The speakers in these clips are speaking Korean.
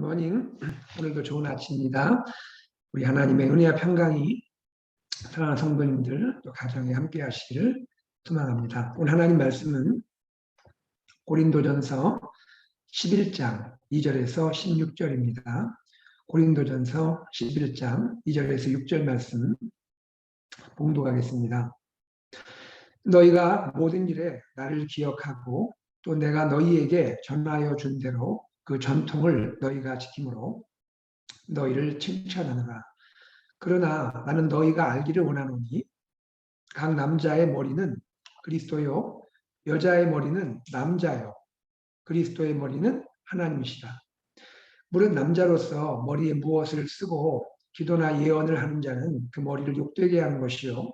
굿모닝. 오늘도 좋은 아침입니다. 우리 하나님의 은혜와 평강이 사랑하는 성도님들 또 가정에 함께 하시기를 소망합니다. 오늘 하나님 말씀은 고린도전서 11장 2절에서 16절입니다. 고린도전서 11장 2절에서 6절 말씀 봉독하겠습니다. 너희가 모든 일에 나를 기억하고 또 내가 너희에게 전하여 준 대로 그 전통을 너희가 지킴으로 너희를 칭찬하노라. 그러나 나는 너희가 알기를 원하노니 각 남자의 머리는 그리스도요 여자의 머리는 남자요 그리스도의 머리는 하나님이시라. 무릇 남자로서 머리에 무엇을 쓰고 기도나 예언을 하는 자는 그 머리를 욕되게 하는 것이요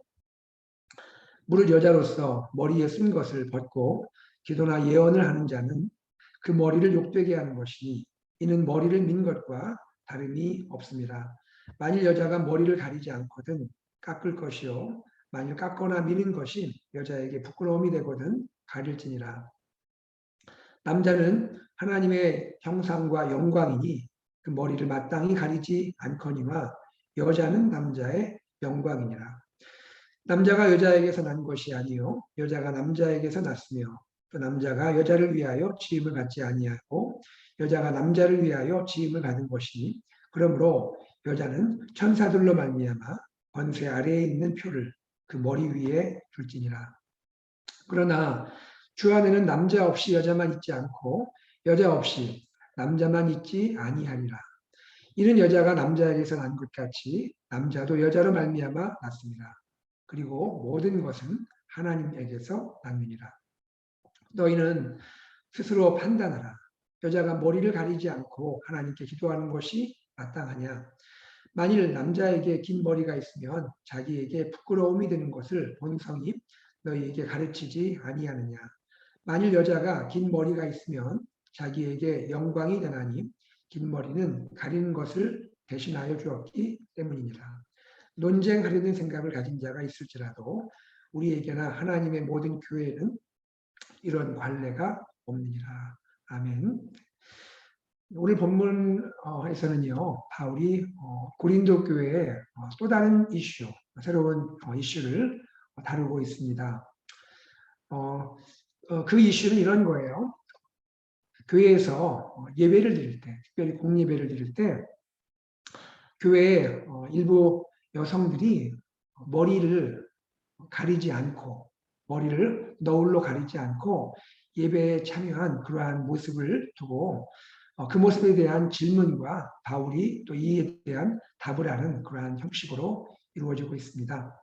무릇 여자로서 머리에 쓴 것을 벗고 기도나 예언을 하는 자는 그 머리를 욕되게 하는 것이니 이는 머리를 민 것과 다름이 없습니다. 만일 여자가 머리를 가리지 않거든 깎을 것이요 만일 깎거나 미는 것이 여자에게 부끄러움이 되거든 가릴지니라. 남자는 하나님의 형상과 영광이니 그 머리를 마땅히 가리지 않거니와 여자는 남자의 영광이니라. 남자가 여자에게서 난 것이 아니요 여자가 남자에게서 났으며 또 남자가 여자를 위하여 지음을 받지 아니하고 여자가 남자를 위하여 지음을 받은 것이니 그러므로 여자는 천사들로 말미암아 권세 아래에 있는 표를 그 머리 위에 둘지니라. 그러나 주 안에는 남자 없이 여자만 있지 않고 여자 없이 남자만 있지 아니하리라. 이는 여자가 남자에게서 난 것 같이 남자도 여자로 말미암아 났습니다. 그리고 모든 것은 하나님에게서 났느니라. 너희는 스스로 판단하라. 여자가 머리를 가리지 않고 하나님께 기도하는 것이 마땅하냐? 만일 남자에게 긴 머리가 있으면 자기에게 부끄러움이 되는 것을 본성이 너희에게 가르치지 아니하느냐? 만일 여자가 긴 머리가 있으면 자기에게 영광이 되나니 긴 머리는 가리는 것을 대신하여 주었기 때문이니라. 논쟁하려는 생각을 가진 자가 있을지라도 우리에게나 하나님의 모든 교회에는 이런 관례가 없느니라. 아멘. 오늘 본문에서는요, 바울이 고린도 교회의 또 다른 이슈, 새로운 이슈를 다루고 있습니다. 그 이슈는 이런 거예요. 교회에서 예배를 드릴 때, 특별히 공예배를 드릴 때, 교회의 일부 여성들이 머리를 가리지 않고, 머리를 너울로 가리지 않고 예배에 참여한 그러한 모습을 두고 그 모습에 대한 질문과 바울이 또 이에 대한 답을 하는 그러한 형식으로 이루어지고 있습니다.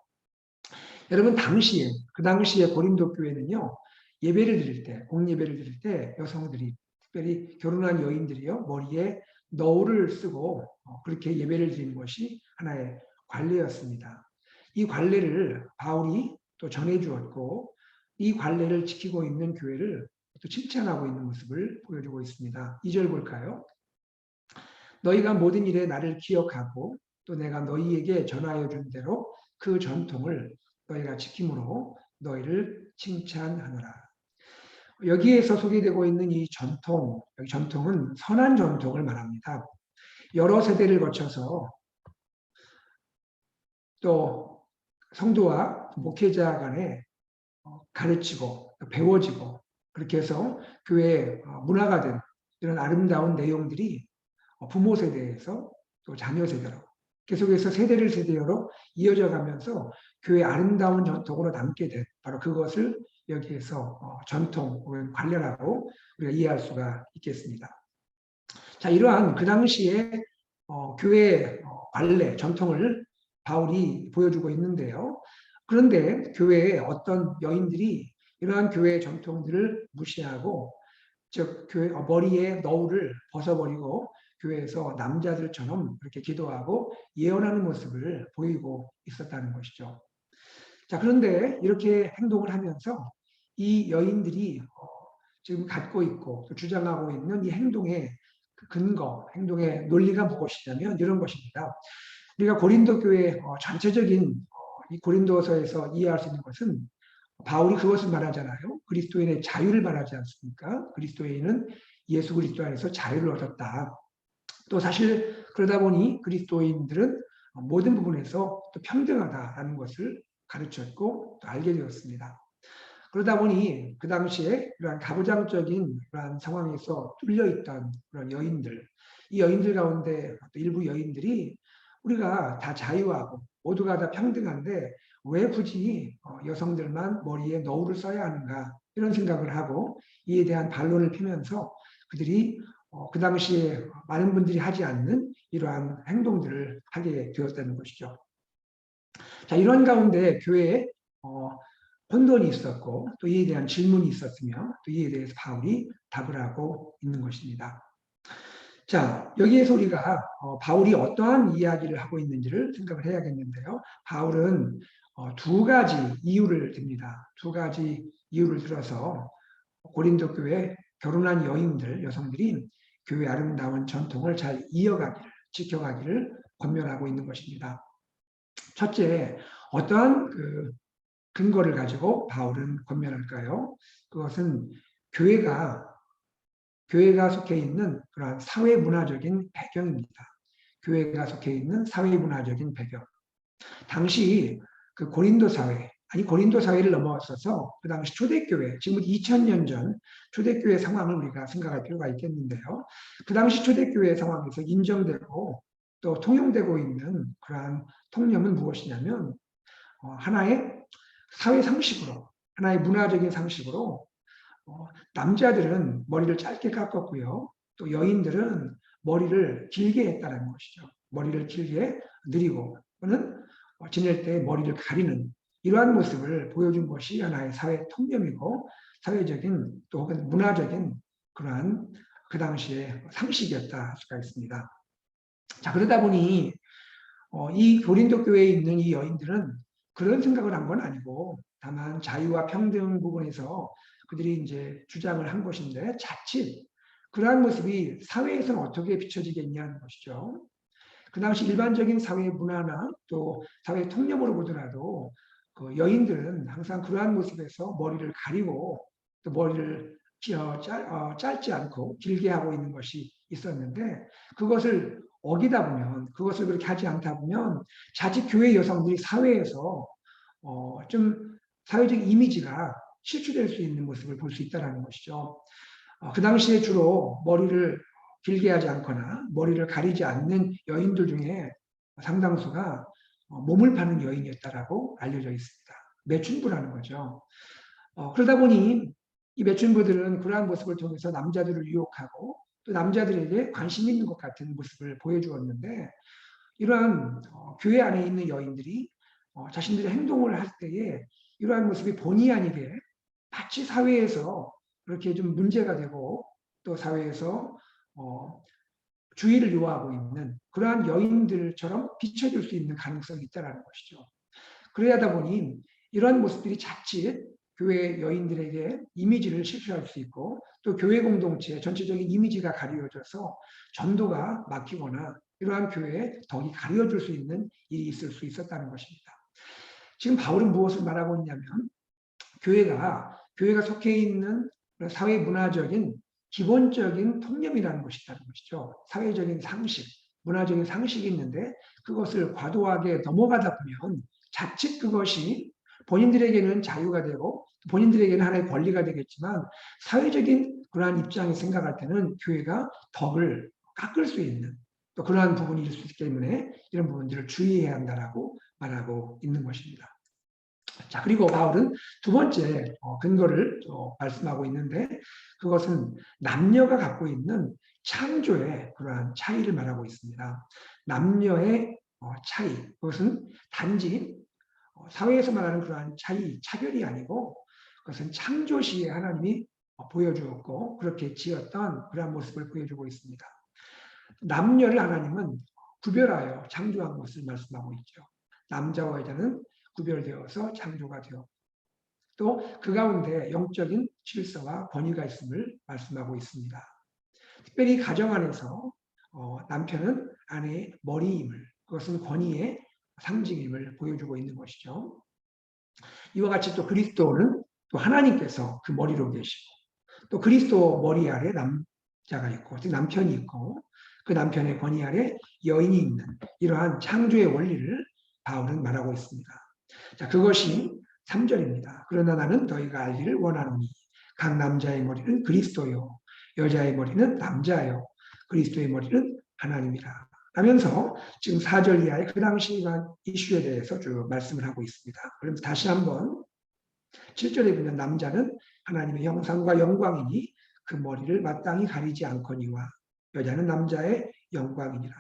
여러분 그 당시에 고린도 교회는요 예배를 드릴 때 공예배를 드릴 때 여성들이 특별히 결혼한 여인들이요 머리에 너울을 쓰고 그렇게 예배를 드리는 것이 하나의 관례였습니다. 이 관례를 바울이 또 전해주었고 이 관례를 지키고 있는 교회를 또 칭찬하고 있는 모습을 보여주고 있습니다. 2절 볼까요? 너희가 모든 일에 나를 기억하고 또 내가 너희에게 전하여 준 대로 그 전통을 너희가 지킴으로 너희를 칭찬하노라. 여기에서 소개되고 있는 이 전통, 여기 전통은 선한 전통을 말합니다. 여러 세대를 거쳐서 또 성도와 목회자 간에 가르치고 배워지고 그렇게 해서 교회의 문화가 된 이런 아름다운 내용들이 부모 세대에서 또 자녀 세대로 계속해서 세대로 이어져 가면서 교회의 아름다운 전통으로 남게 된 바로 그것을 여기에서 전통 혹은 관례라고 우리가 이해할 수가 있겠습니다. 자, 이러한 그 당시에 교회의 관례, 전통을 바울이 보여주고 있는데요. 그런데 교회에 어떤 여인들이 이러한 교회의 전통들을 무시하고 즉 교회 머리에 너울을 벗어버리고 교회에서 남자들처럼 그렇게 기도하고 예언하는 모습을 보이고 있었다는 것이죠. 자, 그런데 이렇게 행동을 하면서 이 여인들이 지금 갖고 있고 주장하고 있는 이 행동의 근거, 행동의 논리가 무엇이냐면 이런 것입니다. 우리가 고린도 교회 전체적인 이 고린도서에서 이해할 수 있는 것은 바울이 그것을 말하잖아요. 그리스도인의 자유를 말하지 않습니까? 그리스도인은 예수 그리스도 안에서 자유를 얻었다. 또 사실 그러다 보니 그리스도인들은 모든 부분에서 또 평등하다라는 것을 가르쳤고 또 알게 되었습니다. 그러다 보니 그 당시에 그러한 가부장적인 그러한 상황에서 뚫려 있던 그런 여인들, 이 여인들 가운데 또 일부 여인들이 우리가 다 자유하고 모두가 다 평등한데 왜 굳이 여성들만 머리에 너울을 써야 하는가 이런 생각을 하고 이에 대한 반론을 피면서 그들이 그 당시에 많은 분들이 하지 않는 이러한 행동들을 하게 되었다는 것이죠. 자, 이런 가운데 교회에 혼돈이 있었고 또 이에 대한 질문이 있었으며 또 이에 대해서 바울이 답을 하고 있는 것입니다. 자, 여기에서 우리가 바울이 어떠한 이야기를 하고 있는지를 생각을 해야겠는데요. 바울은 두 가지 이유를 듭니다. 두 가지 이유를 들어서 고린도 교회 결혼한 여성들이 교회 아름다운 전통을 잘 이어가기를, 지켜가기를 권면하고 있는 것입니다. 첫째, 어떠한 근거를 가지고 바울은 권면할까요? 그것은 교회가 속해 있는 그러한 사회 문화적인 배경입니다. 교회가 속해 있는 사회 문화적인 배경. 당시 그 고린도 사회를 넘어서서 그 당시 초대교회, 지금 2000년 전 초대교회 상황을 우리가 생각할 필요가 있겠는데요. 그 당시 초대교회 상황에서 인정되고 또 통용되고 있는 그러한 통념은 무엇이냐면 하나의 사회 상식으로, 하나의 문화적인 상식으로 남자들은 머리를 짧게 깎았고요. 또 여인들은 머리를 길게 했다는 것이죠. 머리를 길게 늘리고 또는 지낼 때 머리를 가리는 이러한 모습을 보여준 것이 하나의 사회 통념이고 사회적인 또 혹은 문화적인 그러한 그 당시의 상식이었다 할 수가 있습니다. 자, 그러다 보니 이 고린도 교회에 있는 이 여인들은 그런 생각을 한 건 아니고 다만 자유와 평등 부분에서 그들이 이제 주장을 한 것인데 자칫 그러한 모습이 사회에서는 어떻게 비춰지겠냐는 것이죠. 그 당시 일반적인 사회 문화나 또 사회 통념으로 보더라도 그 여인들은 항상 그러한 모습에서 머리를 가리고 또 머리를 짧지 않고 길게 하고 있는 것이 있었는데 그것을 어기다 보면 그것을 그렇게 하지 않다 보면 자칫 교회 여성들이 사회에서 좀 사회적 이미지가 실추될 수 있는 모습을 볼 수 있다는 것이죠. 그 당시에 주로 머리를 길게 하지 않거나 머리를 가리지 않는 여인들 중에 상당수가 몸을 파는 여인이었다라고 알려져 있습니다. 매춘부라는 거죠. 그러다 보니 이 매춘부들은 그러한 모습을 통해서 남자들을 유혹하고 또 남자들에게 관심 있는 것 같은 모습을 보여주었는데 이러한 교회 안에 있는 여인들이 자신들의 행동을 할 때에 이러한 모습이 본의 아니게 마치 사회에서 그렇게 좀 문제가 되고 또 사회에서 주의를 요하고 있는 그러한 여인들처럼 비춰질 수 있는 가능성이 있다는 것이죠. 그러다 보니 이러한 모습들이 자칫 교회 여인들에게 이미지를 실추할 수 있고 또 교회 공동체 전체적인 이미지가 가려져서 전도가 막히거나 이러한 교회에 덕이 가려질 수 있는 일이 있을 수 있었다는 것입니다. 지금 바울은 무엇을 말하고 있냐면 교회가 속해 있는 사회 문화적인 기본적인 통념이라는 것이 있다는 것이죠. 사회적인 상식, 문화적인 상식이 있는데 그것을 과도하게 넘어가다 보면 자칫 그것이 본인들에게는 자유가 되고 본인들에게는 하나의 권리가 되겠지만 사회적인 그러한 입장에 생각할 때는 교회가 덕을 깎을 수 있는 또 그러한 부분이 있을 수 있기 때문에 이런 부분들을 주의해야 한다라고 말하고 있는 것입니다. 자, 그리고 바울은 두 번째 근거를 말씀하고 있는데 그것은 남녀가 갖고 있는 창조의 그러한 차이를 말하고 있습니다. 남녀의 차이, 그것은 단지 사회에서 말하는 그러한 차별이 아니고 그것은 창조 시에 하나님이 보여주었고 그렇게 지었던 그러한 모습을 보여주고 있습니다. 남녀를 하나님은 구별하여 창조한 것을 말씀하고 있죠. 남자와 여자는 구별되어서 창조가 되었고 또 그 가운데 영적인 질서와 권위가 있음을 말씀하고 있습니다. 특별히 가정 안에서 남편은 아내의 머리임을 그것은 권위의 상징임을 보여주고 있는 것이죠. 이와 같이 또 그리스도는 또 하나님께서 그 머리로 계시고 또 그리스도 머리 아래 남자가 있고 즉 남편이 있고 그 남편의 권위 아래 여인이 있는 이러한 창조의 원리를 바울은 말하고 있습니다. 자, 그것이 3절입니다. 그러나 나는 너희가 알기를 원하노니 각 남자의 머리는 그리스도요 여자의 머리는 남자요 그리스도의 머리는 하나님이라 하면서 지금 4절 이하의 그 당시 이슈에 대해서 쭉 말씀을 하고 있습니다. 그러면서 다시 한번 7절에 보면 남자는 하나님의 형상과 영광이니 그 머리를 마땅히 가리지 않거니와 여자는 남자의 영광이니라.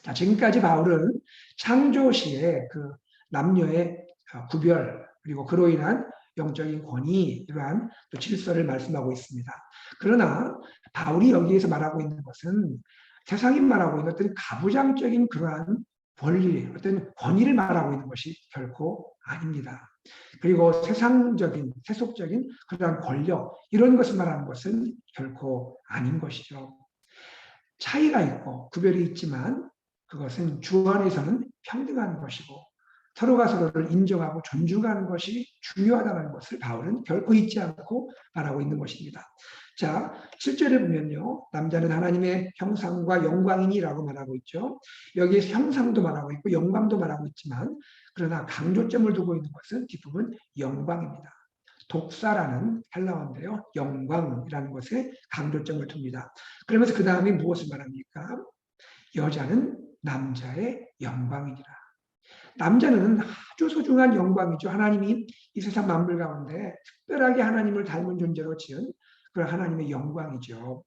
자, 지금까지 바울은 창조시의 그 남녀의 구별 그리고 그로 인한 영적인 권위 이러한 또 질서를 말씀하고 있습니다. 그러나 바울이 여기에서 말하고 있는 것은 세상이 말하고 있는 어떤 가부장적인 그러한 권리, 어떤 권위를 말하고 있는 것이 결코 아닙니다. 그리고 세상적인, 세속적인 그러한 권력 이런 것을 말하는 것은 결코 아닌 것이죠. 차이가 있고 구별이 있지만 그것은 주 안에서는 평등한 것이고 서로가 서로를 인정하고 존중하는 것이 중요하다는 것을 바울은 결코 잊지 않고 말하고 있는 것입니다. 자, 7절에 보면요. 남자는 하나님의 형상과 영광이니라고 말하고 있죠. 여기에서 형상도 말하고 있고 영광도 말하고 있지만 그러나 강조점을 두고 있는 것은 뒷부분 영광입니다. 독사라는 헬라어인데요. 영광이라는 것에 강조점을 둡니다. 그러면서 그 다음에 무엇을 말합니까? 여자는 남자의 영광이니라. 남자는 아주 소중한 영광이죠. 하나님이 이 세상 만물 가운데 특별하게 하나님을 닮은 존재로 지은 그런 하나님의 영광이죠.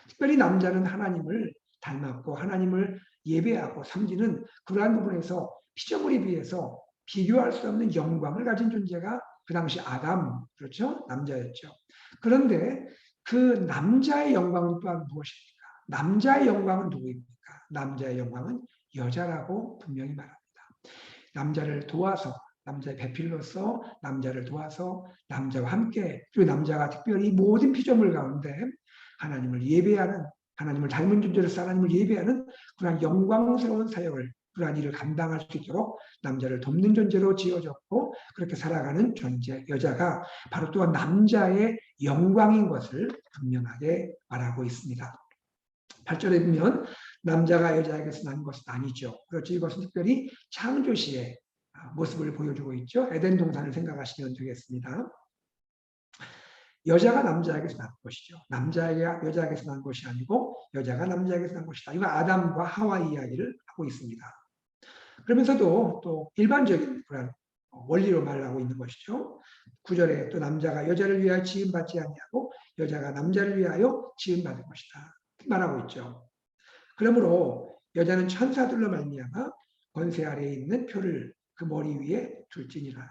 특별히 남자는 하나님을 닮았고 하나님을 예배하고 섬기는 그러한 부분에서 피조물에 비해서 비교할 수 없는 영광을 가진 존재가 그 당시 아담, 그렇죠? 남자였죠. 그런데 그 남자의 영광은 또한 무엇입니까? 남자의 영광은 누구입니까? 남자의 영광은 여자라고 분명히 말합니다. 남자를 도와서 남자의 배필로서 남자를 도와서 남자와 함께 그리고 남자가 특별히 모든 피조물 가운데 하나님을 예배하는 하나님을 닮은 존재로서 하나님을 예배하는 그러한 영광스러운 사역을 그러한 일을 감당할 수 있도록 남자를 돕는 존재로 지어졌고 그렇게 살아가는 존재 여자가 바로 또한 남자의 영광인 것을 분명하게 말하고 있습니다. 8절에 보면 남자가 여자에게서 난 것은 아니죠. 그렇죠. 이것은 특별히 창조시의 모습을 보여주고 있죠. 에덴 동산을 생각하시면 되겠습니다. 여자가 남자에게서 난 것이죠. 남자가 여자에게서 난 것이 아니고 여자가 남자에게서 난 것이다. 이거 아담과 하와 이야기를 하고 있습니다. 그러면서도 또 일반적인 그런 원리로 말하고 있는 것이죠. 9절에 또 남자가 여자를 위하여 지음받지 아니하고 여자가 남자를 위하여 지음받은 것이다. 말하고 있죠. 그러므로 여자는 천사들로 말미암아 권세 아래에 있는 표를 그 머리 위에 둘지니라.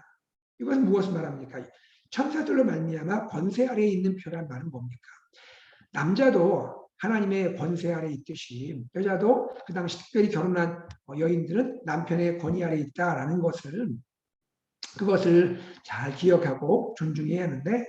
이것은 무엇을 말합니까? 천사들로 말미암아 권세 아래에 있는 표란 말은 뭡니까? 남자도 하나님의 권세 아래에 있듯이 여자도 그 당시 특별히 결혼한 여인들은 남편의 권위 아래에 있다라는 그것을 잘 기억하고 존중해야 하는데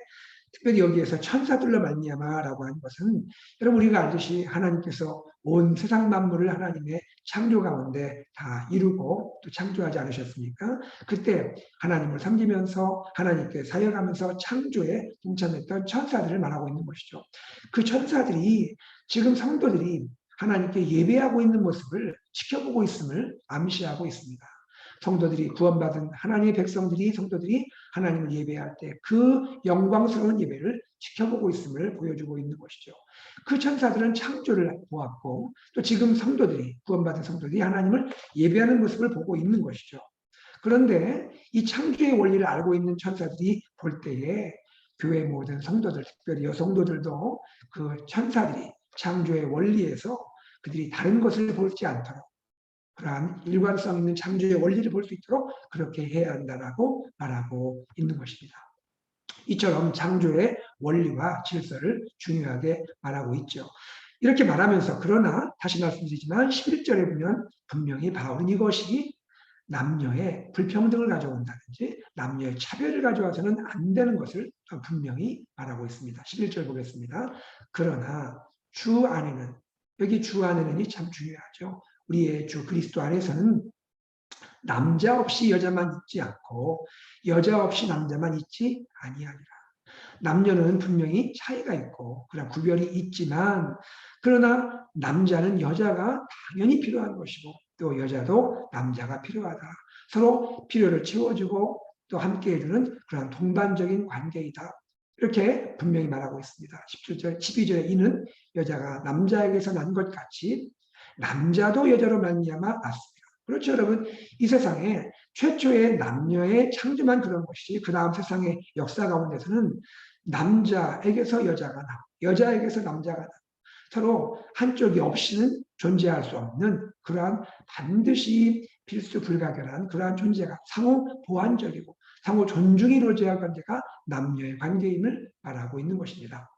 특별히 여기에서 천사들로 말미암아라고 하는 것은 여러분 우리가 알듯이 하나님께서 온 세상 만물을 하나님의 창조 가운데 다 이루고 또 창조하지 않으셨습니까? 그때 하나님을 섬기면서 하나님께 사역하면서 창조에 동참했던 천사들을 말하고 있는 것이죠. 그 천사들이 지금 성도들이 하나님께 예배하고 있는 모습을 지켜보고 있음을 암시하고 있습니다. 성도들이 구원받은 하나님의 백성들이 성도들이 하나님을 예배할 때 그 영광스러운 예배를 지켜보고 있음을 보여주고 있는 것이죠. 그 천사들은 창조를 보았고 또 지금 성도들이 구원받은 성도들이 하나님을 예배하는 모습을 보고 있는 것이죠. 그런데 이 창조의 원리를 알고 있는 천사들이 볼 때에 교회 모든 성도들, 특별히 여성도들도 그 천사들이 창조의 원리에서 그들이 다른 것을 보지 않도록 그러한 일관성 있는 창조의 원리를 볼 수 있도록 그렇게 해야 한다라고 말하고 있는 것입니다. 이처럼 창조의 원리와 질서를 중요하게 말하고 있죠. 이렇게 말하면서 그러나 다시 말씀드리지만 11절에 보면 분명히 바울은 이것이 남녀의 불평등을 가져온다든지 남녀의 차별을 가져와서는 안 되는 것을 분명히 말하고 있습니다. 11절 보겠습니다. 그러나 주 안에는 여기 주 안에는이 참 중요하죠. 우리의 주 그리스도 안에서는 남자 없이 여자만 있지 않고 여자 없이 남자만 있지 아니하니라. 남녀는 분명히 차이가 있고 그런 구별이 있지만 그러나 남자는 여자가 당연히 필요한 것이고 또 여자도 남자가 필요하다. 서로 필요를 채워주고 또 함께 해주는 그런 동반적인 관계이다. 이렇게 분명히 말하고 있습니다. 17절, 12절에 이는 여자가 남자에게서 난 것 같이 남자도 여자로 말미암아 났습니다. 그렇죠, 여러분. 이 세상에 최초의 남녀의 창조만 그런 것이지 그 다음 세상의 역사 가운데서는 남자에게서 여자가 나고 여자에게서 남자가 나고 서로 한쪽이 없이는 존재할 수 없는 그러한 반드시 필수 불가결한 그러한 존재가 상호 보완적이고 상호 존중이 이루어져야 할 관계가 남녀의 관계임을 말하고 있는 것입니다.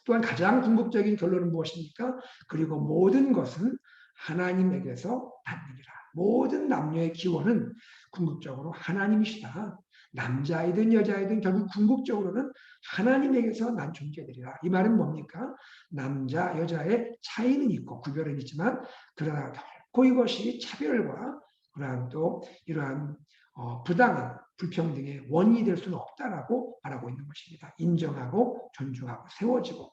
또한 가장 궁극적인 결론은 무엇입니까? 그리고 모든 것은 하나님에게서 났느니라. 모든 남녀의 기원은 궁극적으로 하나님이시다. 남자이든 여자이든 결국 궁극적으로는 하나님에게서 난 존재들이라. 이 말은 뭡니까? 남자, 여자의 차이는 있고 구별은 있지만 그러나 결코 이것이 차별과 그러한 또 이러한 부당한 불평등의 원인이 될 수는 없다라고 말하고 있는 것입니다. 인정하고 존중하고 세워지고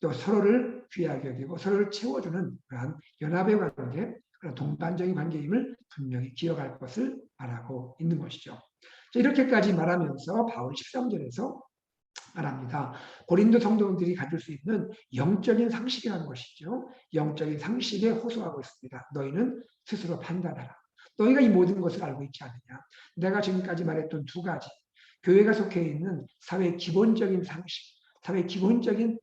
또 서로를 귀하게 여기고 서로를 채워주는 그러한 연합의 관계, 그런 동반적인 관계임을 분명히 기억할 것을 말하고 있는 것이죠. 이렇게까지 말하면서 바울 13절에서 말합니다. 고린도 성도들이 가질 수 있는 영적인 상식이라는 것이죠. 영적인 상식에 호소하고 있습니다. 너희는 스스로 판단하라. 너희가 이 모든 것을 알고 있지 않느냐. 내가 지금까지 말했던 두 가지, 교회가 속해 있는 사회의 기본적인 상식, 사회의 기본적인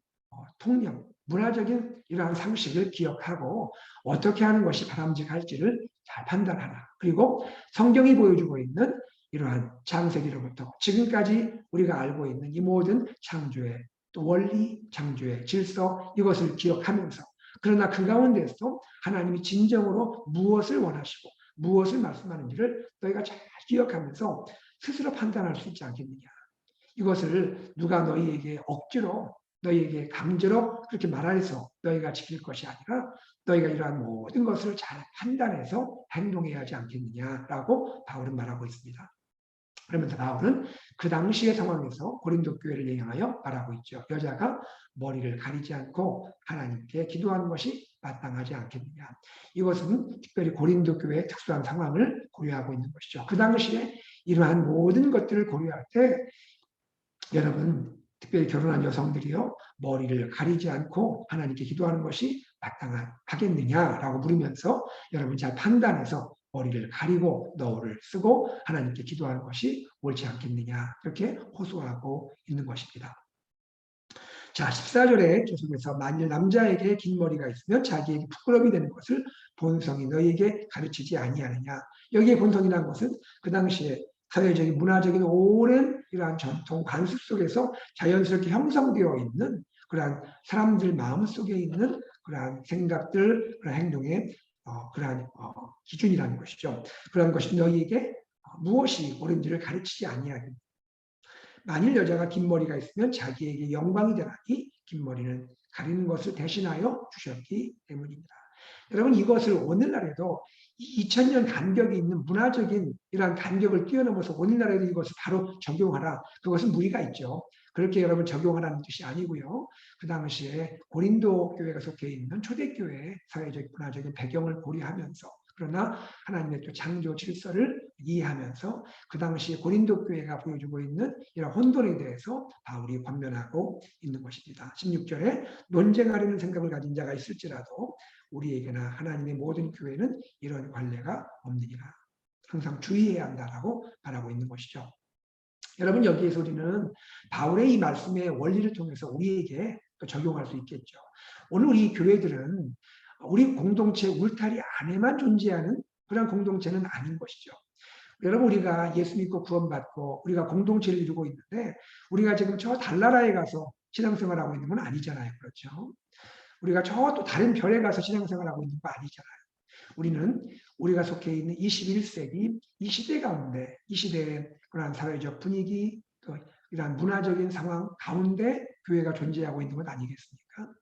통념, 문화적인 이러한 상식을 기억하고 어떻게 하는 것이 바람직할지를 잘 판단하라. 그리고 성경이 보여주고 있는 이러한 창세기로부터 지금까지 우리가 알고 있는 이 모든 창조의 또 원리, 창조의 질서 이것을 기억하면서 그러나 그 가운데서 하나님이 진정으로 무엇을 원하시고 무엇을 말씀하는지를 너희가 잘 기억하면서 스스로 판단할 수 있지 않겠느냐. 이것을 누가 너희에게 억지로 너희에게 강제로 그렇게 말하여서 너희가 지킬 것이 아니라 너희가 이러한 모든 것을 잘 판단해서 행동해야 하지 않겠느냐라고 바울은 말하고 있습니다. 그러면서 바울은 그 당시의 상황에서 고린도 교회를 향하여 말하고 있죠. 여자가 머리를 가리지 않고 하나님께 기도하는 것이 마땅하지 않겠느냐. 이것은 특별히 고린도 교회의 특수한 상황을 고려하고 있는 것이죠. 그 당시에 이러한 모든 것들을 고려할 때 여러분 특별히 결혼한 여성들이요 머리를 가리지 않고 하나님께 기도하는 것이 마땅하겠느냐라고 물으면서 여러분 잘 판단해서 머리를 가리고 너울을 쓰고 하나님께 기도하는 것이 옳지 않겠느냐 그렇게 호소하고 있는 것입니다. 자 14절에 계속해서 만일 남자에게 긴 머리가 있으면 자기에게 부끄러움이 되는 것을 본성이 너희에게 가르치지 아니하느냐. 여기에 본성이라는 것은 그 당시에 사회적인 문화적인 오랜 이러한 전통 관습 속에서 자연스럽게 형성되어 있는 그러한 사람들 마음 속에 있는 그러한 생각들, 그러한 행동의 그러한 기준이라는 것이죠. 그런 것이 너희에게 무엇이 옳은지를 가르치지 아니하니 만일 여자가 긴 머리가 있으면 자기에게 영광이 되나니 긴 머리는 가리는 것을 대신하여 주셨기 때문입니다. 여러분 이것을 오늘날에도 2000년 간격이 있는 문화적인 이러한 간격을 뛰어넘어서 오늘날에도 이것을 바로 적용하라. 그것은 무리가 있죠. 그렇게 여러분 적용하라는 뜻이 아니고요. 그 당시에 고린도 교회가 속해 있는 초대교회의 사회적 문화적인 배경을 고려하면서 그러나 하나님의 또 창조 질서를 이해하면서 그 당시에 고린도 교회가 보여주고 있는 이런 혼돈에 대해서 바울이 권면하고 있는 것입니다. 16절에 논쟁하려는 생각을 가진 자가 있을지라도 우리에게나 하나님의 모든 교회는 이런 관례가 없느니라. 항상 주의해야 한다라고 말하고 있는 것이죠. 여러분 여기에서 우리는 바울의 이 말씀의 원리를 통해서 우리에게 적용할 수 있겠죠. 오늘 우리 교회들은 우리 공동체 울타리 안에만 존재하는 그런 공동체는 아닌 것이죠. 여러분 우리가 예수 믿고 구원받고 우리가 공동체를 이루고 있는데 우리가 지금 저 달나라에 가서 신앙생활하고 있는 건 아니잖아요. 그렇죠? 우리가 저 또 다른 별에 가서 신앙생활하고 있는 거 아니잖아요. 우리는 우리가 속해 있는 21세기 이 시대 가운데 이 시대의 그러한 사회적 분위기 또 이러한 문화적인 상황 가운데 교회가 존재하고 있는 것 아니겠습니까?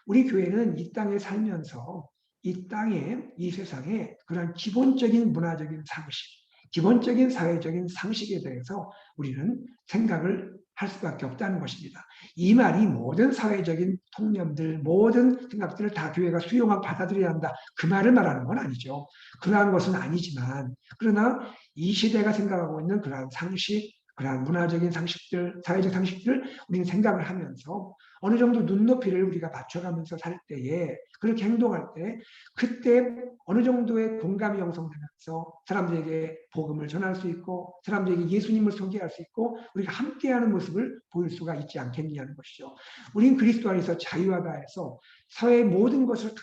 우리 교회는 이 땅에 살면서 이 땅에 이 세상에 그런 기본적인 문화적인 상식 기본적인 사회적인 상식에 대해서 우리는 생각을 할 수밖에 없다는 것입니다. 이 말이 모든 사회적인 통념들, 모든 생각들을 다 교회가 수용하고 받아들여야 한다. 그 말을 말하는 건 아니죠. 그러한 것은 아니지만, 그러나 이 시대가 생각하고 있는 그러한 상식, 그러한 문화적인 상식들, 사회적 상식들을 우리는 생각을 하면서 어느 정도 눈높이를 우리가 맞춰가면서 살 때에, 그렇게 행동할 때, 그때 어느 정도의 공감이 형성되면서 사람들에게 복음을 전할 수 있고 사람들에게 예수님을 소개할 수 있고 우리가 함께하는 모습을 보일 수가 있지 않겠냐는 것이죠. 우린 그리스도 안에서 자유하다 해서 사회의 모든 것을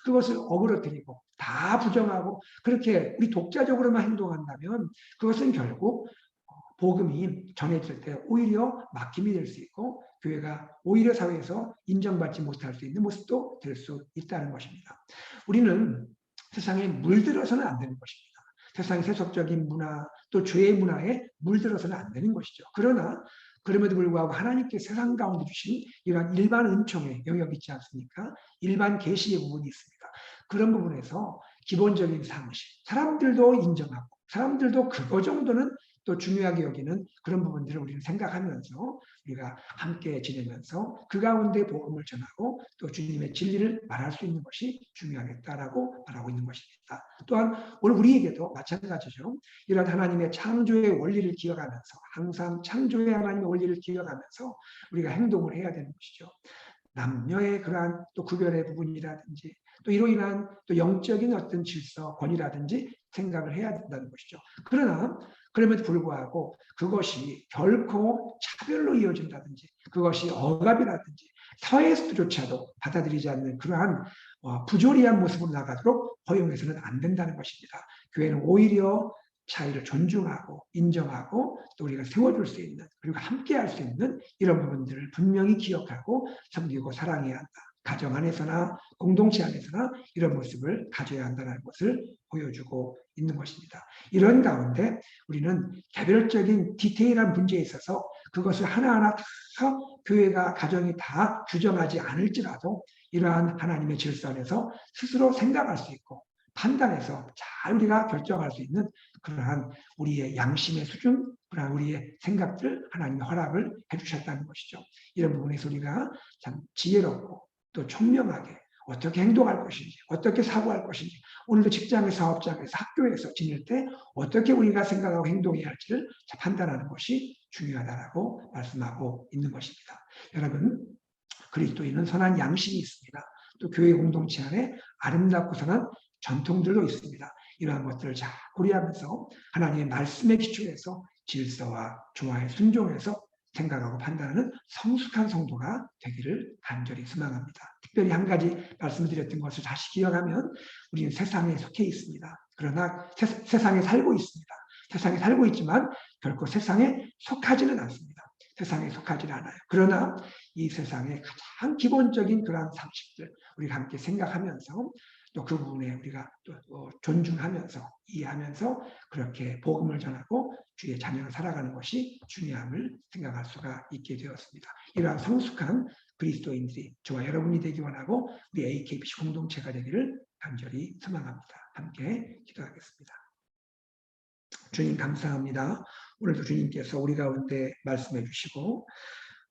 그것을 어그러뜨리고 다 부정하고 그렇게 우리 독자적으로만 행동한다면 그것은 결국 복음이 전해질 때 오히려 막힘이 될 수 있고 교회가 오히려 사회에서 인정받지 못할 수 있는 모습도 될 수 있다는 것입니다. 우리는 세상에 물들어서는 안 되는 것입니다. 세상의 세속적인 문화 또 죄의 문화에 물들어서는 안 되는 것이죠. 그러나 그럼에도 불구하고 하나님께 세상 가운데 주신 이러한 일반 은총의 영역이 있지 않습니까? 일반 계시의 부분이 있습니다. 그런 부분에서 기본적인 상식, 사람들도 인정하고 사람들도 그거 정도는 또 중요하게 여기는 그런 부분들을 우리는 생각하면서 우리가 함께 지내면서 그 가운데 복음을 전하고 또 주님의 진리를 말할 수 있는 것이 중요하겠다라고 말하고 있는 것입니다. 또한 오늘 우리에게도 마찬가지죠. 이런 하나님의 창조의 원리를 기억하면서 항상 창조의 하나님의 원리를 기억하면서 우리가 행동을 해야 되는 것이죠. 남녀의 그러한 또 구별의 부분이라든지 또 이로 인한 또 영적인 어떤 질서, 권위라든지 생각을 해야 된다는 것이죠. 그러나 그럼에도 불구하고 그것이 결코 차별로 이어진다든지 그것이 억압이라든지 사회에서조차도 받아들이지 않는 그러한 부조리한 모습으로 나가도록 허용해서는 안 된다는 것입니다. 교회는 오히려 차이를 존중하고 인정하고 또 우리가 세워줄 수 있는 그리고 함께할 수 있는 이런 부분들을 분명히 기억하고 섬기고 사랑해야 한다. 가정 안에서나 공동체 안에서나 이런 모습을 가져야 한다는 것을 보여주고 있는 것입니다. 이런 가운데 우리는 개별적인 디테일한 문제에 있어서 그것을 하나하나 다 교회가 가정이 다 규정하지 않을지라도 이러한 하나님의 질서 안에서 스스로 생각할 수 있고 판단해서 잘 우리가 결정할 수 있는 그러한 우리의 양심의 수준, 그러한 우리의 생각들 하나님의 허락을 해주셨다는 것이죠. 이런 부분에서 우리가 참 지혜롭고 또 총명하게 어떻게 행동할 것인지, 어떻게 사고할 것인지, 오늘도 직장에서, 사업장에서, 학교에서 지낼 때 어떻게 우리가 생각하고 행동해야 할지를 판단하는 것이 중요하다라고 말씀하고 있는 것입니다. 여러분, 그리스도인은 선한 양심이 있습니다. 또 교회 공동체 안에 아름답고 선한 전통들도 있습니다. 이러한 것들을 잘 고려하면서 하나님의 말씀에 기초해서 질서와 조화에 순종해서 생각하고 판단하는 성숙한 성도가 되기를 간절히 소망합니다. 특별히 한 가지 말씀드렸던 것을 다시 기억하면 우리는 세상에 속해 있습니다. 그러나 세상에 살고 있습니다. 세상에 살고 있지만 결코 세상에 속하지는 않습니다. 세상에 속하지는 않아요. 그러나 이 세상의 가장 기본적인 그러한 상식들 우리가 함께 생각하면서 또 그 부분에 우리가 또 존중하면서 이해하면서 그렇게 복음을 전하고 주의 자녀로 살아가는 것이 중요함을 생각할 수가 있게 되었습니다. 이러한 성숙한 그리스도인들이 저와 여러분이 되기 원하고 우리 AKBC 공동체가 되기를 간절히 소망합니다. 함께 기도하겠습니다. 주님 감사합니다. 오늘도 주님께서 우리 가운데 말씀해 주시고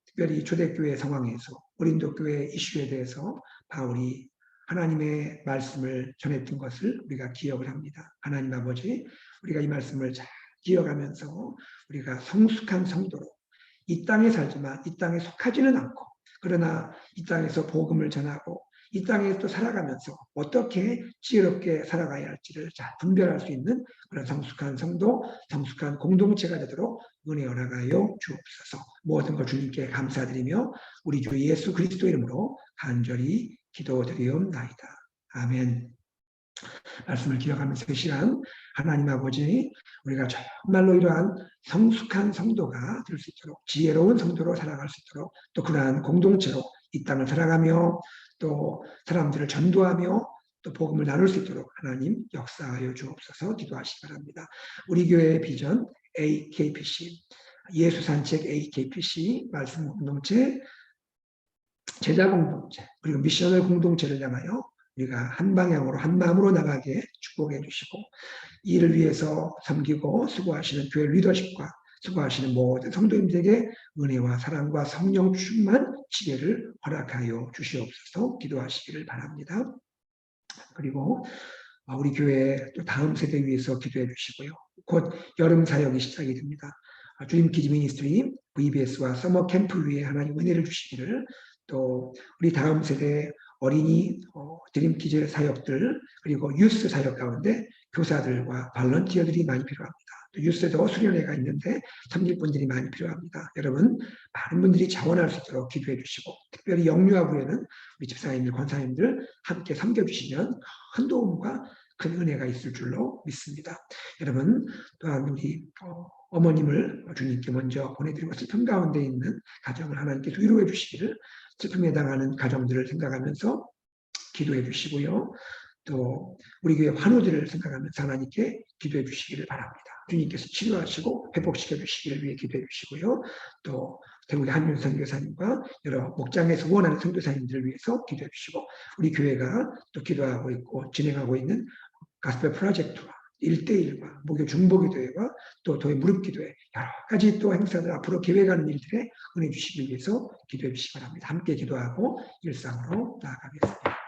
특별히 초대교회 상황에서 고린도교회 이슈에 대해서 바울이 하나님의 말씀을 전했던 것을 우리가 기억을 합니다. 하나님 아버지, 우리가 이 말씀을 잘 기억하면서 우리가 성숙한 성도로 이 땅에 살지만 이 땅에 속하지는 않고 그러나 이 땅에서 복음을 전하고 이 땅에 또 살아가면서 어떻게 지혜롭게 살아가야 할지를 잘 분별할 수 있는 그런 성숙한 성도, 성숙한 공동체가 되도록 은혜 허락하여 주옵소서. 모든 것 주님께 감사드리며 우리 주 예수 그리스도 이름으로 간절히 기도드리옵나이다. 아멘. 말씀을 기억하면서 이 시간 하나님 아버지 우리가 정말로 이러한 성숙한 성도가 될 수 있도록 지혜로운 성도로 살아갈 수 있도록 또 그러한 공동체로 이 땅을 살아가며 또 사람들을 전도하며 또 복음을 나눌 수 있도록 하나님 역사하여 주옵소서 기도하시기 바랍니다. 우리 교회의 비전 AKPC 예수산책 AKPC 말씀 공동체 제자 공동체 그리고 미셔널 공동체를 향하여 우리가 한 방향으로 한 마음으로 나가게 축복해 주시고 이를 위해서 섬기고 수고하시는 교회 리더십과 수고하시는 모든 성도님들에게 은혜와 사랑과 성령 충만 지혜를 허락하여 주시옵소서 기도하시기를 바랍니다. 그리고 우리 교회 또 다음 세대 위해서 기도해 주시고요. 곧 여름 사역이 시작이 됩니다. 주님 키즈 미니스트리 VBS와 서머 캠프 위에 하나님 은혜를 주시기를 또 우리 다음 세대 어린이 드림 키즈 사역들 그리고 유스 사역 가운데 교사들과 발런티어들이 많이 필요합니다. 또 유스도 수련회가 있는데 섬길 분들이 많이 필요합니다. 여러분 많은 분들이 자원할 수 있도록 기도해 주시고 특별히 영유아부에는 우리 집사님들, 권사님들 함께 섬겨주시면 큰 도움과 큰 은혜가 있을 줄로 믿습니다. 여러분 또한 우리 어머님을 주님께 먼저 보내드리고 슬픔 가운데 있는 가정을 하나님께서 위로해 주시기를 슬픔에 당하는 가정들을 생각하면서 기도해 주시고요. 또 우리 교회 환우들을 생각하면서 하나님께 기도해 주시기를 바랍니다. 주님께서 치료하시고 회복시켜 주시기를 위해 기도해 주시고요. 또 대구의 한윤 선교사님과 여러 목장에서 후원하는 선교사님들을 위해서 기도해 주시고 우리 교회가 또 기도하고 있고 진행하고 있는 가스펠 프로젝트와 1대1과 목요 중보기도회와 또 도의 무릎기도회 여러 가지 또 행사들 앞으로 계획하는 일들에 은혜 주시기 위해서 기도해 주시기 바랍니다. 함께 기도하고 일상으로 나아가겠습니다.